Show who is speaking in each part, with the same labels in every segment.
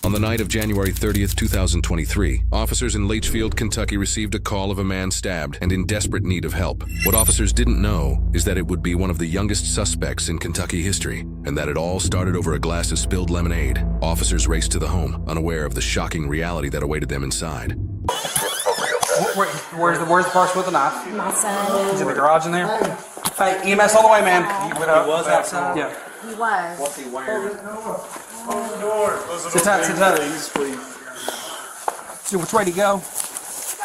Speaker 1: On the night of January 30th, 2023, officers in Leitchfield, Kentucky received a call of a man stabbed and in desperate need of help. What officers didn't know is that it would be one of the youngest suspects in Kentucky history, and that it all started over a glass of spilled lemonade. Officers raced to the home, unaware of the shocking reality that awaited them inside.
Speaker 2: Where's the person with the knife?
Speaker 3: My son.
Speaker 2: He's in the garage in there? Hey, EMS all the way, man.
Speaker 3: He
Speaker 2: was outside? Yeah.
Speaker 3: He was.
Speaker 4: What's he wearing?
Speaker 5: Open the door.
Speaker 2: Sit tight, sit tight.
Speaker 5: Please.
Speaker 2: See which way to go.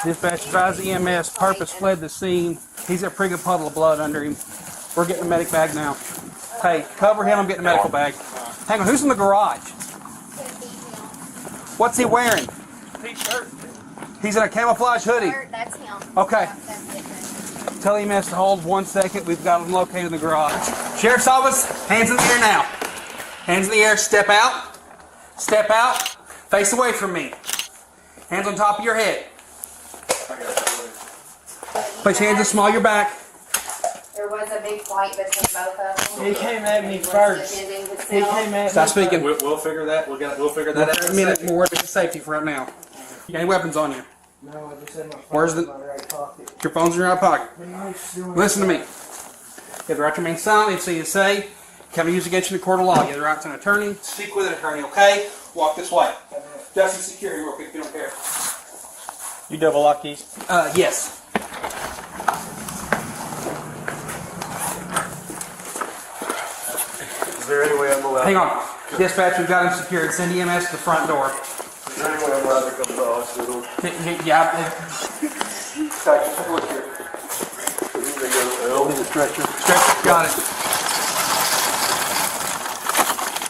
Speaker 2: Dispatch advised EMS. Purpose fled the scene. He's got a pretty good puddle of blood under him. We're getting the medic bag now. Hey, cover him. I'm getting the medical bag. Hang on, who's in the garage? What's he wearing?
Speaker 5: T-shirt.
Speaker 2: He's in a camouflage hoodie.
Speaker 3: That's him.
Speaker 2: Okay. Tell EMS to hold 1 second. We've got him located in the garage. Sheriff's office, hands in the air now. Hands in the air, step out. Step out. Face away from me. Hands on top of your head. Place your hands and small your back.
Speaker 3: There was a big fight between both of them.
Speaker 4: He came at me first. He came at me.
Speaker 2: Stop speaking.
Speaker 4: We'll figure that. We'll figure that out.
Speaker 2: A minute more to safety for right now. You got any weapons on you?
Speaker 4: No, I just had my phone
Speaker 2: Where's
Speaker 4: in
Speaker 2: the?
Speaker 4: my right pocket.
Speaker 2: Your phone's in your right pocket. Listen to me. You have the right to remain silent. If you say, can be used against you in the court of law. You have the right to an attorney. Speak with an attorney, okay? Walk this way. Justice security, real quick, if you don't care.
Speaker 4: You double lock these?
Speaker 2: Yes.
Speaker 5: Is there any way I'm allowed?
Speaker 2: Hang on. Dispatch, we've got him secured. Send EMS to the front door.
Speaker 5: Is there any way I'm allowed to come to the hospital?
Speaker 2: Yeah.
Speaker 5: Look here.
Speaker 2: Stretcher. Got it.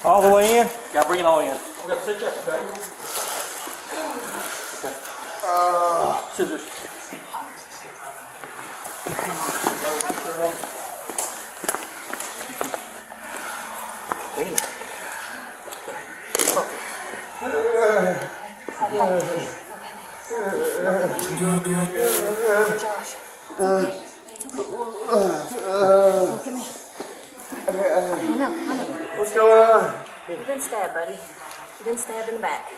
Speaker 4: All the way in?
Speaker 2: Yeah, bring it all in. Scissors.
Speaker 5: What's going on?
Speaker 3: You've been stabbed, buddy. You've been stabbed in the back.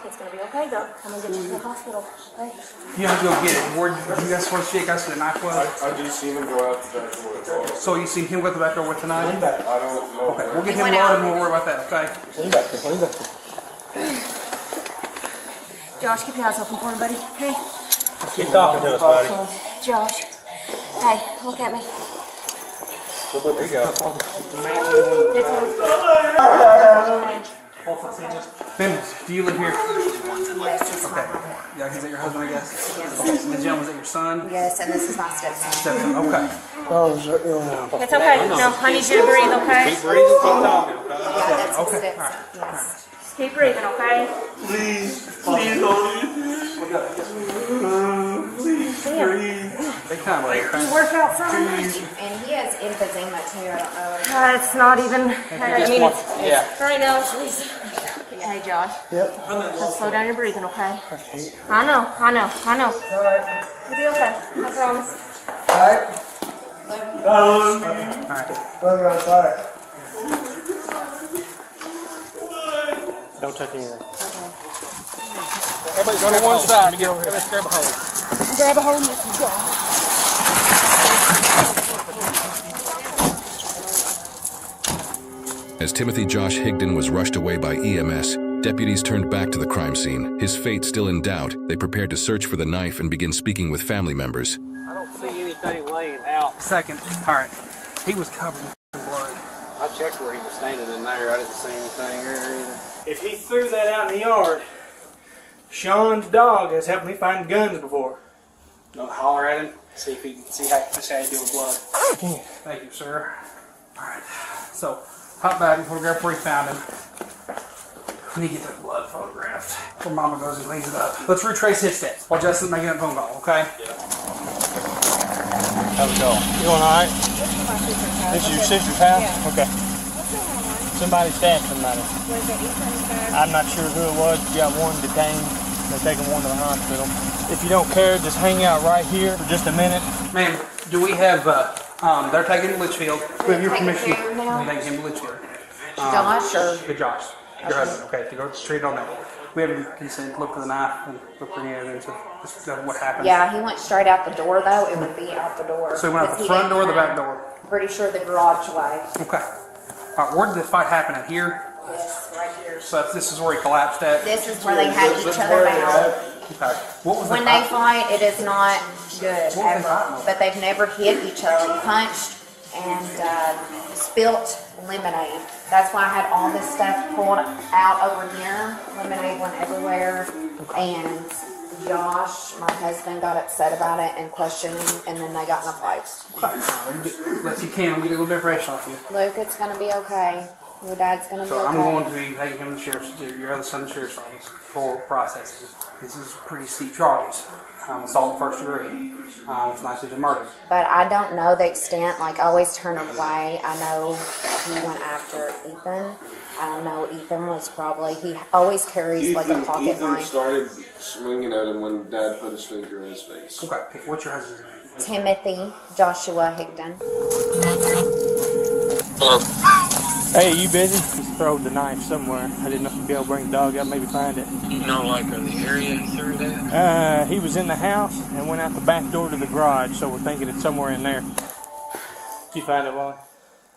Speaker 3: It's gonna be okay, though. I'm gonna get you to the hospital, okay?
Speaker 2: You have to go get it. Where did you guys want to shake us to the knife was?
Speaker 5: I just seen him go out the back door.
Speaker 2: So you seen him with the back door with the knife?
Speaker 5: I don't know.
Speaker 2: Okay, we'll get
Speaker 3: He
Speaker 2: him
Speaker 3: went
Speaker 2: loaded
Speaker 3: out.
Speaker 2: and we'll worry about that, okay?
Speaker 3: Josh, keep your eyes open for me, buddy. Hey,
Speaker 4: Keep talking to us, buddy.
Speaker 3: Josh. Hey, look at me.
Speaker 4: There you go.
Speaker 2: Ben, do you live here?
Speaker 3: Yes, this is my home.
Speaker 2: Yeah, is that your husband, I guess?
Speaker 3: Yes.
Speaker 2: Okay, and the gentleman, is that your son?
Speaker 3: Yes, and this is my stepson.
Speaker 2: Stepson, okay.
Speaker 3: It's okay. No, I need you to breathe, okay?
Speaker 4: Keep breathing, keep talking.
Speaker 3: Yeah, that's his
Speaker 2: Okay.
Speaker 3: stepson. Yes. Just keep breathing, okay?
Speaker 5: Please don't.
Speaker 2: Big time, right?
Speaker 3: You work out some. And he has emphysema too. I don't know. It's not even. I mean, it's right now. It's hey, Josh. Yep. Just slow down your breathing, okay? I know. You'll be okay. I promise.
Speaker 4: Don't touch anything.
Speaker 2: Everybody go to one side. Let's grab a hold.
Speaker 3: Grab a hold of this Josh.
Speaker 1: As Timothy Josh Higdon was rushed away by EMS, deputies turned back to the crime scene. His fate still in doubt, they prepared to search for the knife and begin speaking with family members.
Speaker 4: I don't see anything laying out.
Speaker 2: Second. All right. He was covered in blood.
Speaker 4: I checked where he was standing in there. I didn't see anything there either. If he threw that out in the yard, Sean's dog has helped me find guns before.
Speaker 2: Don't holler at him. See if he can see how you deal with blood. Thank you, sir. All right. So, hop back and photograph where he found him. We need to get that blood photographed before Mama goes and cleans it up. Let's retrace his steps while Justin's making that phone call, okay?
Speaker 4: How's it going? You doing all right? This is your sister's house?
Speaker 3: Yeah.
Speaker 4: Okay. Somebody stabbed somebody. I'm not sure who it was. We got one detained. They're taking one to the hospital. If you don't care, just hang out right here for just a minute.
Speaker 2: Ma'am, do we have, they're taking him to Leitchfield. We have your
Speaker 3: Taking
Speaker 2: permission.
Speaker 3: care now?
Speaker 2: We're taking him to Leitchfield.
Speaker 3: Josh or?
Speaker 2: The Josh. Your husband, okay, to go treat on that. We have your consent, look for the knife and look for any evidence of what happened.
Speaker 3: Yeah, he went straight out the door though. It would be out the door.
Speaker 2: So he went out the front door or the back door?
Speaker 3: Pretty sure the garage way.
Speaker 2: Okay. All right, where did the fight happen at here?
Speaker 3: Yes, right here.
Speaker 2: So this is where he collapsed at?
Speaker 3: This is where they had each other bound.
Speaker 2: Okay. What was
Speaker 3: When they fight, it is not good ever. But they've never hit each other. They punched and spilt lemonade. That's why I had all this stuff pulled out over here. Lemonade went everywhere. And Josh, my husband, got upset about it and questioned him, and then they got in a fight.
Speaker 2: Let's you can, get a little bit fresh off you.
Speaker 3: Luke, it's going to be okay. Your dad's going to be
Speaker 2: So
Speaker 3: okay.
Speaker 2: I'm going to be taking him to the sheriff's, your other son to the sheriff's office for processing. This is pretty steep charges. Assault first degree. It's not just a murder.
Speaker 3: But I don't know the extent. Like, I always turn away. I know he went after Ethan. I know Ethan was probably, he always carries like a pocket
Speaker 5: Ethan
Speaker 3: knife.
Speaker 5: started swinging at him when Dad put his finger in his face.
Speaker 2: Okay, what's your husband's name?
Speaker 3: Timothy Joshua Higdon.
Speaker 4: Hey, you busy? Just throwed the knife somewhere. I didn't know if you'd be able to bring the dog up, maybe find it.
Speaker 6: You know, like in the area he threw that?
Speaker 4: He was in the house and went out the back door to the garage, so we're thinking it's somewhere in there. Did you find it, Wally?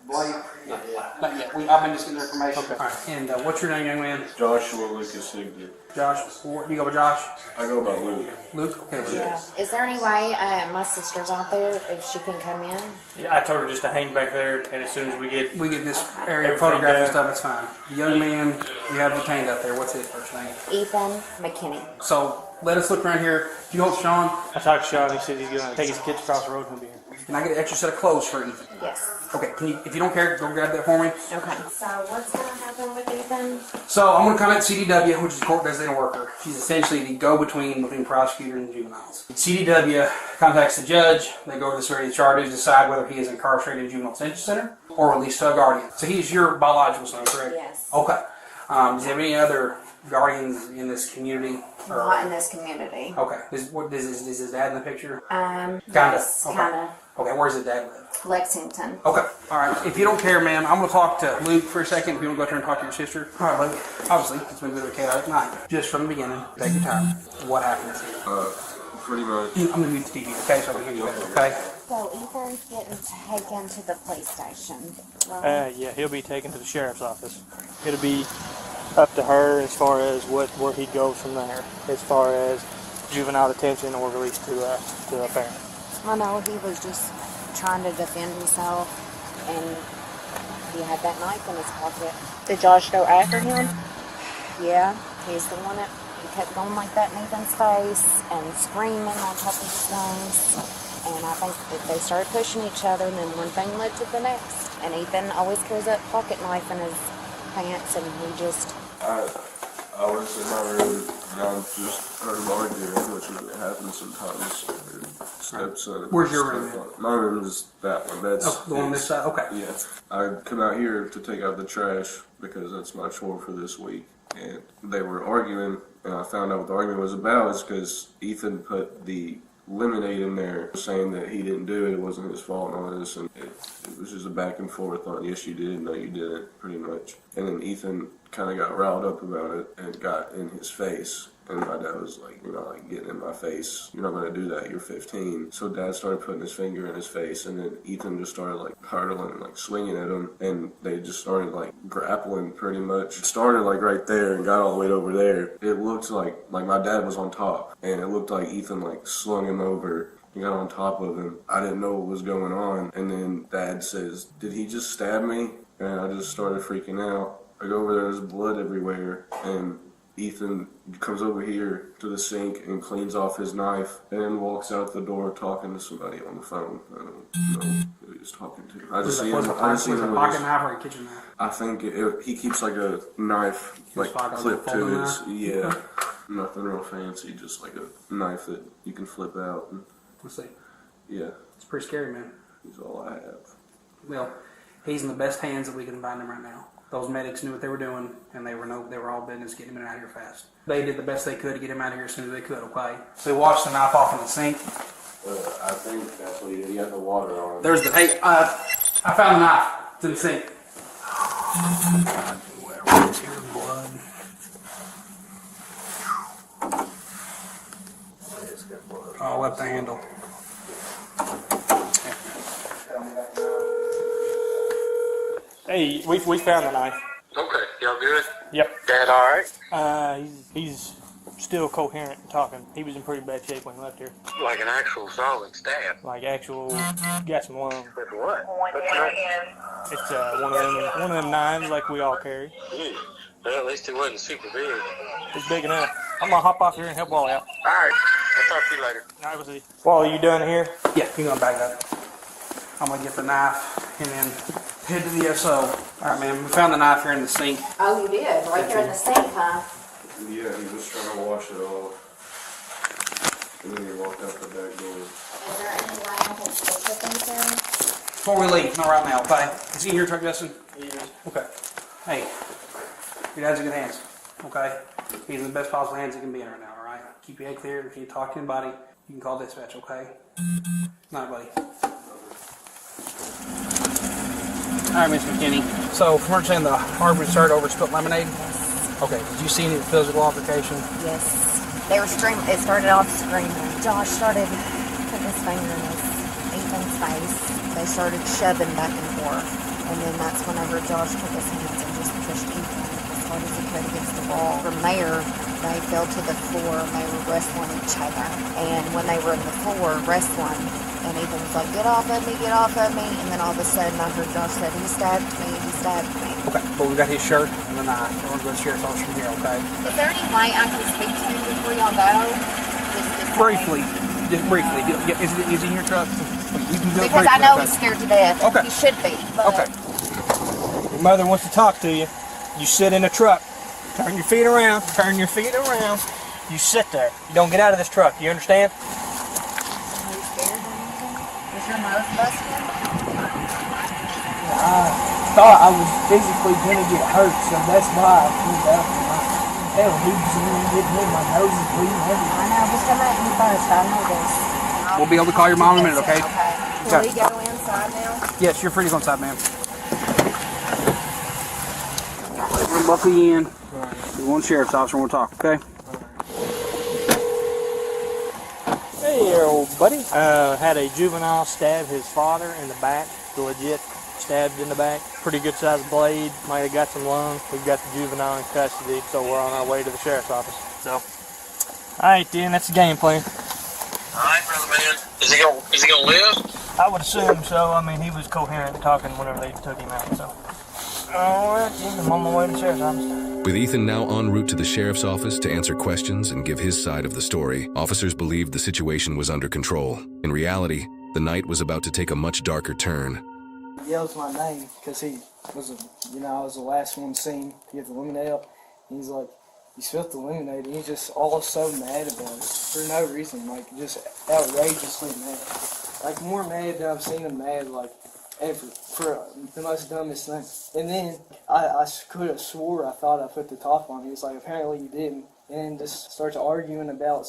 Speaker 2: Blake? Not yet. I've been just getting information.
Speaker 4: Okay.
Speaker 2: All right. And what's your name, young man?
Speaker 5: Joshua Lucas Higdon.
Speaker 2: Josh. You go by Josh?
Speaker 5: I go by Luke.
Speaker 2: Luke? Okay, Luke.
Speaker 3: Yeah. Is there any way my sister's out there if she can come in?
Speaker 4: Yeah, I told her just to hang back there, and as soon as we get
Speaker 2: this area
Speaker 4: everything
Speaker 2: photographed and
Speaker 4: done.
Speaker 2: stuff, it's fine. The young man you have detained out there, what's his first name?
Speaker 3: Ethan McKinney.
Speaker 2: So let us look around here. Do you hold Sean?
Speaker 4: I talked to Sean, he said he's going to take his kids across the road and he'll be here.
Speaker 2: Can I get an extra set of clothes for Ethan?
Speaker 3: Yes.
Speaker 2: Okay, can you, if you don't care, go grab that for me.
Speaker 3: Okay. So what's going to happen with Ethan?
Speaker 2: So I'm going to contact CDW, which is Court Designated Worker. She's essentially the go-between between prosecutor and juveniles. CDW contacts the judge. They go over the severity of charges, decide whether he is incarcerated in juvenile detention center or released to a guardian. So he is your biological son, correct?
Speaker 3: Yes.
Speaker 2: Okay. Does he have any other guardians in this community?
Speaker 3: Not in this community.
Speaker 2: Okay. Is his dad in the picture?
Speaker 3: Kinda.
Speaker 2: Yes, okay.
Speaker 3: Kinda.
Speaker 2: Okay, where's his dad live?
Speaker 3: Lexington.
Speaker 2: Okay, all right. If you don't care, ma'am, I'm going to talk to Luke for a second. If you want to go up there and talk to your sister. All right, Luke. Obviously, it's been a bit of a chaotic night. Just from the beginning, take your time. What happened?
Speaker 5: Pretty much.
Speaker 2: I'm going to mute the TV, okay, so I can hear you better, okay?
Speaker 3: So Ethan's getting taken to the police station. Right?
Speaker 4: Yeah, he'll be taken to the sheriff's office. It'll be up to her as far as where he goes from there, as far as juvenile detention or release to a parent.
Speaker 3: I know he was just trying to defend himself, and he had that knife in his pocket. Did Josh go after him? Yeah, he's the one that he kept going like that in Ethan's face and screaming on top of his lungs. And I think that they started pushing each other, and then one thing led to the next. And Ethan always carries that pocket knife in his pants, and he just...
Speaker 5: I was in my room and I just heard him arguing, which happens sometimes. Stepson.
Speaker 2: Where's your room?
Speaker 5: My room is that one. That's
Speaker 2: the one on this side? Okay.
Speaker 5: Yeah. I come out here to take out the trash because that's my chore for this week. And they were arguing, and I found out what the argument was about is because Ethan put the lemonade in there saying that he didn't do it, it wasn't his fault and all this, and it was just a back and forth on yes you did, no you didn't, pretty much. And then Ethan kind of got riled up about it and got in his face, and my dad was like, like getting in my face, you're not going to do that, you're 15. So Dad started putting his finger in his face, and then Ethan just started like hurdling and like swinging at him, and they just started like grappling pretty much. It started like right there and got all the way over there. It looked like my dad was on top, and it looked like Ethan like slung him over and got on top of him. I didn't know what was going on, and then Dad says, did he just stab me? And I just started freaking out. I go over there, there's blood everywhere, and Ethan comes over here to the sink and cleans off his knife and then walks out the door talking to somebody on the phone. I don't know who he was talking to. I just see him. I just see him with his
Speaker 2: pocket knife or a kitchen knife?
Speaker 5: I think he keeps like a knife like clipped to his. Yeah, nothing real fancy, just like a knife that you can flip out.
Speaker 2: Let's see.
Speaker 5: Yeah,
Speaker 2: it's pretty scary, man.
Speaker 5: He's all I have.
Speaker 2: Well, he's in the best hands that we can find him right now. Those medics knew what they were doing, and they were all business getting him out of here fast. They did the best they could to get him out of here as soon as they could, okay? So they washed the knife off in the sink.
Speaker 5: I think that's what he did. He had the water on.
Speaker 2: There's the, hey, I found the knife. It's in the sink. Where's your blood? up the handle.
Speaker 4: Hey, we found the knife.
Speaker 6: Okay, y'all good?
Speaker 4: Yep.
Speaker 6: Dad alright?
Speaker 4: He's still coherent and talking. He was in pretty bad shape when he left here.
Speaker 6: Like an actual solid stab.
Speaker 4: Like actual, got some lung.
Speaker 6: With what?
Speaker 4: It's one of them knives like we all carry.
Speaker 6: Well, at least it wasn't super big.
Speaker 4: It's big enough. I'm gonna hop off here and help Wally out.
Speaker 6: Alright, I'll talk to you later.
Speaker 4: All right, we'll see. Wally, you done here?
Speaker 2: Yeah, you're gonna back up. I'm gonna get the knife and then head to the SO. All right, man. We found the knife here in the sink.
Speaker 3: Oh, you did? Right there in the sink, huh?
Speaker 5: Yeah, he was trying to wash it off. And then he walked out the back door.
Speaker 3: Is there any way I can stick with anything?
Speaker 2: Before we leave, not right now, okay? Is he in your truck, Justin?
Speaker 4: Yeah.
Speaker 2: Okay. Hey, your dad's in good hands, okay? He's in the best possible hands he can be in right now, all right? Keep your head clear. If you talk to anybody, you can call dispatch, okay? Night, buddy. All right, Miss McKinney. So, from what you're saying, the harbor started over spilt lemonade? Okay. Did you see any physical altercation?
Speaker 3: Yes. They were screaming. It started off screaming. Josh started putting his finger in Ethan's face. They started shoving back and forth. And then that's whenever Josh took his hands and just pushed Ethan as hard as he could against the wall. From there, they fell to the floor and they were wrestling each other. And when they were in the floor wrestling, and Ethan was like, get off of me, get off of me. And then all of a sudden I heard Josh said, he stabbed me, he stabbed me.
Speaker 2: Okay, but we got his shirt and the knife. We're going to go to the sheriff's office from here, okay?
Speaker 3: Is there any way I can speak to him before y'all go?
Speaker 2: Briefly. Just briefly. Is he in your truck? You can do it
Speaker 3: Because I
Speaker 2: briefly,
Speaker 3: know
Speaker 2: okay?
Speaker 3: he's scared to death.
Speaker 2: Okay.
Speaker 3: He should be. But
Speaker 2: Okay.
Speaker 4: Your mother wants to talk to you. You sit in the truck. Turn your feet around. Turn your feet around. You sit there. You don't get out of this truck. You understand?
Speaker 3: Are you scared or anything? Is your nose busted?
Speaker 7: I thought I was physically gonna get hurt, so that's why I pulled out. Hell, he was in there getting me, my nose is bleeding everywhere.
Speaker 3: I know. Just come out and first. I know this.
Speaker 2: We'll be able to call your mom in a minute, okay?
Speaker 3: Okay. Will
Speaker 2: Okay.
Speaker 3: we go inside now?
Speaker 2: Yes, you're free to go inside, ma'am. We'll buckle you in. We want sheriff's officer and we'll talk, okay?
Speaker 4: Hey, old buddy. Had a juvenile stab his father in the back. Legit stabbed in the back. Pretty good sized blade. Might have got some lung. We've got the juvenile in custody, so we're on our way to the sheriff's office. So, alright then, that's the game plan.
Speaker 6: Alright, brother man. Is he gonna live?
Speaker 4: I would assume so. I mean, he was coherent talking whenever they took him out, so. Alright then, I'm on my way to the sheriff's office.
Speaker 1: With Ethan now en route to the sheriff's office to answer questions and give his side of the story, officers believed the situation was under control. In reality, the night was about to take a much darker turn.
Speaker 7: He yells my name because he was, I was the last one seen to get the lemonade up. And he's like, you spilled the lemonade, and he's just all so mad about it for no reason, like just outrageously mad. Like more mad than I've seen him mad, like ever, for the most dumbest thing. And then I could have swore I thought I put the top on. He was like, apparently you didn't. And just starts arguing about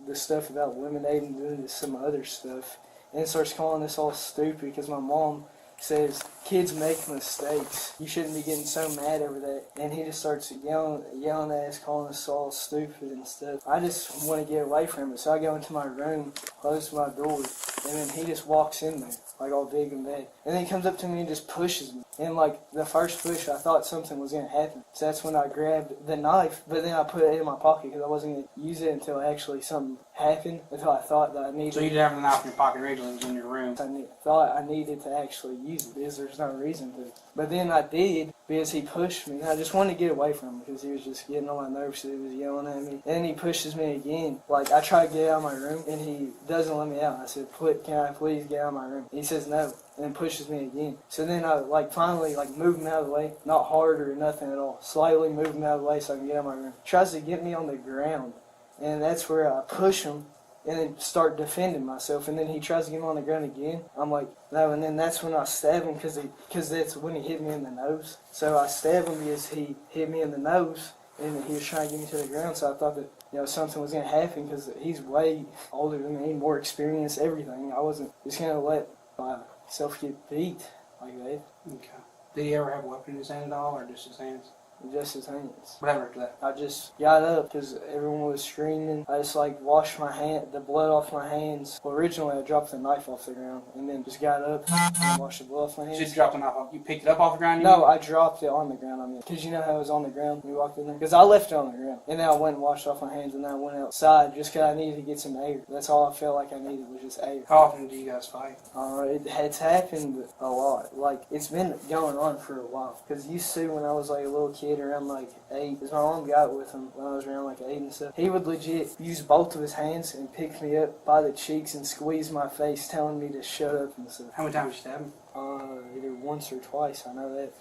Speaker 7: the stuff about lemonade and doing some other stuff. And starts calling us all stupid because my mom says, kids make mistakes. You shouldn't be getting so mad over that. And he just starts yelling at us, calling us all stupid and stuff. I just want to get away from it. So I go into my room, close my door, and then he just walks in there, like all big and bad. And then he comes up to me and just pushes me. And like the first push, I thought something was going to happen. So that's when I grabbed the knife, but then I put it in my pocket because I wasn't going to use it until actually something happened, until I thought that I needed.
Speaker 2: So you didn't have the knife in your pocket originally, it was in your room.
Speaker 7: I thought I needed to actually use it because there's no reason to. But then I did because he pushed me. I just wanted to get away from him because he was just getting on my nerves. He was yelling at me. And then he pushes me again. Like I try to get out of my room and he doesn't let me out. I said, can I please get out of my room? And he says no. And then pushes me again. So then I finally move him out of the way. Not hard or nothing at all. Slightly move him out of the way so I can get out of my room. Tries to get me on the ground. And that's where I push him and then start defending myself. And then he tries to get me on the ground again. I'm like, no. And then that's when I stab him because that's when he hit me in the nose. So I stab him because he hit me in the nose and he was trying to get me to the ground. So I thought that something was going to happen because he's way older than me, more experienced, everything. I wasn't just going to let myself get beat like that.
Speaker 2: Okay. Did he ever have a weapon in his hand at all, or just his hands?
Speaker 7: just his hands.
Speaker 2: What happened after that?
Speaker 7: I just got up because everyone was screaming. I just like washed the blood off my hands. Well, originally I dropped the knife off the ground and then just got up and washed the blood off my hands.
Speaker 2: You just dropped the knife off. You picked it up off the ground?
Speaker 7: No, I dropped it on the ground. I mean, because you know how it was on the ground when we walked in there? Because I left it on the ground. And then I went and washed off my hands and then I went outside just because I needed to get some air. That's all I felt like I needed was just air.
Speaker 2: How often do you guys fight?
Speaker 7: It's happened a lot. Like, it's been going on for a while. Because used to when I was like a little kid around like 8, because my mom got with him when I was around like 8 and stuff, he would legit use both of his hands and pick me up by the cheeks and squeeze my face, telling me to shut up and stuff.
Speaker 2: How many times did you stab him?
Speaker 7: Either once or twice, I know that.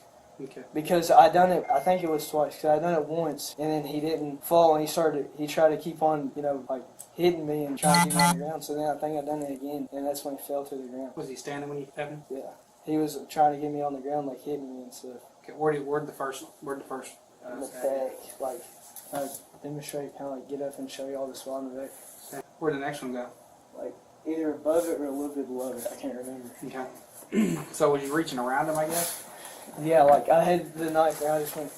Speaker 2: Okay.
Speaker 7: Because I done it, I think it was twice, because I done it once, and then he didn't fall, and he tried to keep on, you know, like, hitting me and trying to get me on the ground, so then I think I done it again, and that's when he fell to the ground.
Speaker 2: Was he standing when you stabbed him?
Speaker 7: Yeah. He was trying to get me on the ground, like, hitting me and stuff.
Speaker 2: Okay, where'd the first
Speaker 7: in the back, like, I demonstrate, kind of like get up and show you all the spot in the back.
Speaker 2: Okay. Where'd the next one go?
Speaker 7: Like, either above it or a little bit below it, I can't remember.
Speaker 2: Okay. So was you reaching around him, I guess?
Speaker 7: Yeah, like, I had the knife and I just went,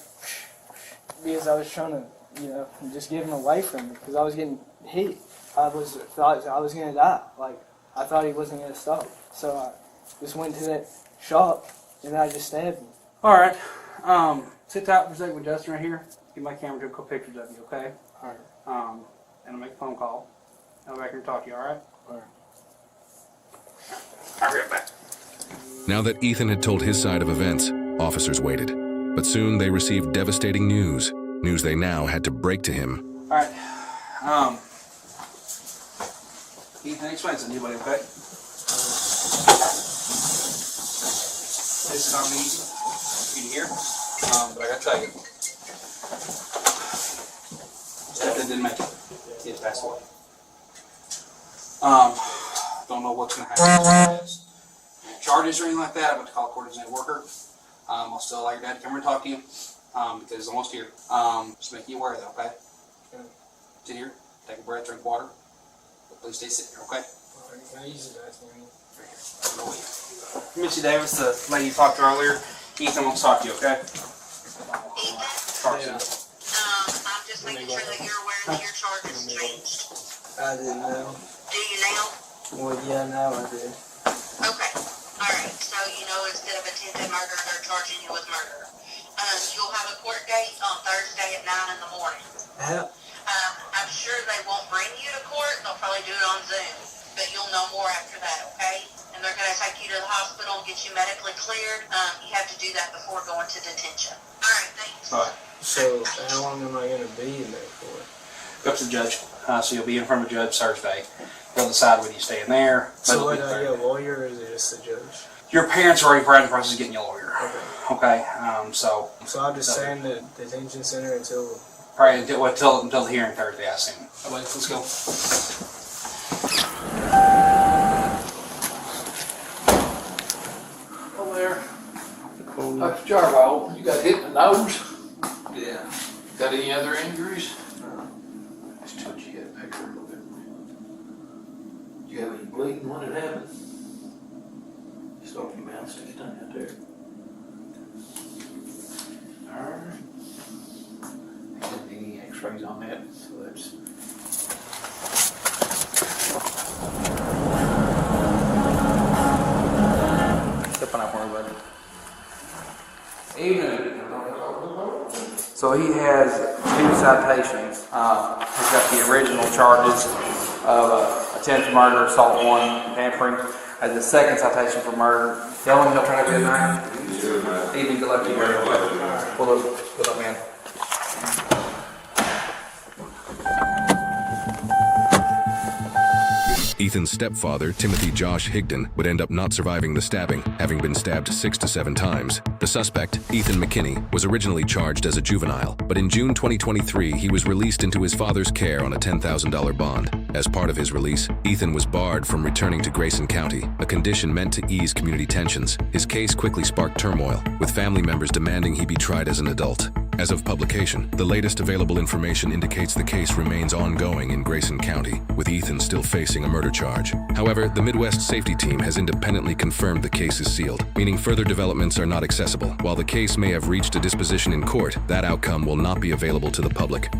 Speaker 7: because I was trying to, you know, just get him away from me, because I was getting hit. I thought I was going to die. Like, I thought he wasn't going to stop. So I just went to that shop, and then I just stabbed him.
Speaker 2: All right. Sit tight for a second with Justin right here. Get my camera to a couple pictures of you, okay?
Speaker 7: All right.
Speaker 2: And I'll make a phone call. I'll be back here and talk to you, all right?
Speaker 7: All right.
Speaker 2: I'll be right back.
Speaker 1: Now that Ethan had told his side of events, officers waited. But soon they received devastating news. News they now had to break to him.
Speaker 2: All right. Ethan, explain something to you, buddy, okay? This is not me. You can hear? But I gotta tell you. Stephen didn't make it. He has passed away. Don't know what's gonna happen. Charges or anything like that. I'm going to call court as a worker. I'll still allow your dad to come here and talk to you because he's almost here. Just make you aware though, okay? Sit here, take a breath, drink water. But please stay sitting here, okay?
Speaker 7: Can I use the bathroom?
Speaker 2: Missy Davis, the lady you talked to earlier. Ethan wants to talk to you, okay?
Speaker 8: I'm just making sure that you're aware that your charges changed.
Speaker 7: I didn't know.
Speaker 8: Do you now?
Speaker 7: Well, yeah, now I did.
Speaker 8: Okay. Alright, so you know instead of attempted murder, they're charging you with murder. You'll have a court date on Thursday at 9 in the morning.
Speaker 7: Yeah.
Speaker 8: I'm sure they won't bring you to court. They'll probably do it on Zoom. But you'll know more after that, okay? And they're going to take you to the hospital and get you medically cleared. You have to do that before going to detention. Alright, thanks.
Speaker 2: Alright.
Speaker 7: So, how long am I going to be in there for?
Speaker 2: Up to the judge. So you'll be in front of a judge Thursday. They'll decide whether you stay in there.
Speaker 7: So, would I get a lawyer or is it just the judge?
Speaker 2: Your parents are already in the process of getting you a lawyer.
Speaker 7: Okay.
Speaker 2: Okay. So
Speaker 7: I'm just stay in the detention center until.
Speaker 2: Probably until the hearing Thursday, I assume. All right, let's go.
Speaker 9: Oh, there. Dr. Jarboe, you got hit in the nose?
Speaker 5: Yeah.
Speaker 9: Got any other injuries? Just touch your head back there a little bit. Do you have any bleeding when it happened? Just open your mouth, stick your tongue out there. Alright. Didn't need any x-rays on that, so that's...
Speaker 2: Stepping up more, buddy.
Speaker 9: Evening.
Speaker 2: So he has 2 citations. He's got the original charges of attempted murder, assault 1, tampering. As the second citation for murder. Tell him he'll try to be a night. Evening, good luck to you. Pull up, man.
Speaker 1: Ethan's stepfather, Timothy Josh Higdon, would end up not surviving the stabbing, having been stabbed 6 to 7 times. The suspect, Ethan McKinney, was originally charged as a juvenile, but in June 2023, he was released into his father's care on a $10,000 bond. As part of his release, Ethan was barred from returning to Grayson County, a condition meant to ease community tensions. His case quickly sparked turmoil, with family members demanding he be tried as an adult. As of publication, the latest available information indicates the case remains ongoing in Grayson County, with Ethan still facing a murder charge. However, the Midwest Safety Team has independently confirmed the case is sealed, meaning further developments are not accessible. While the case may have reached a disposition in court, that outcome will not be available to the public.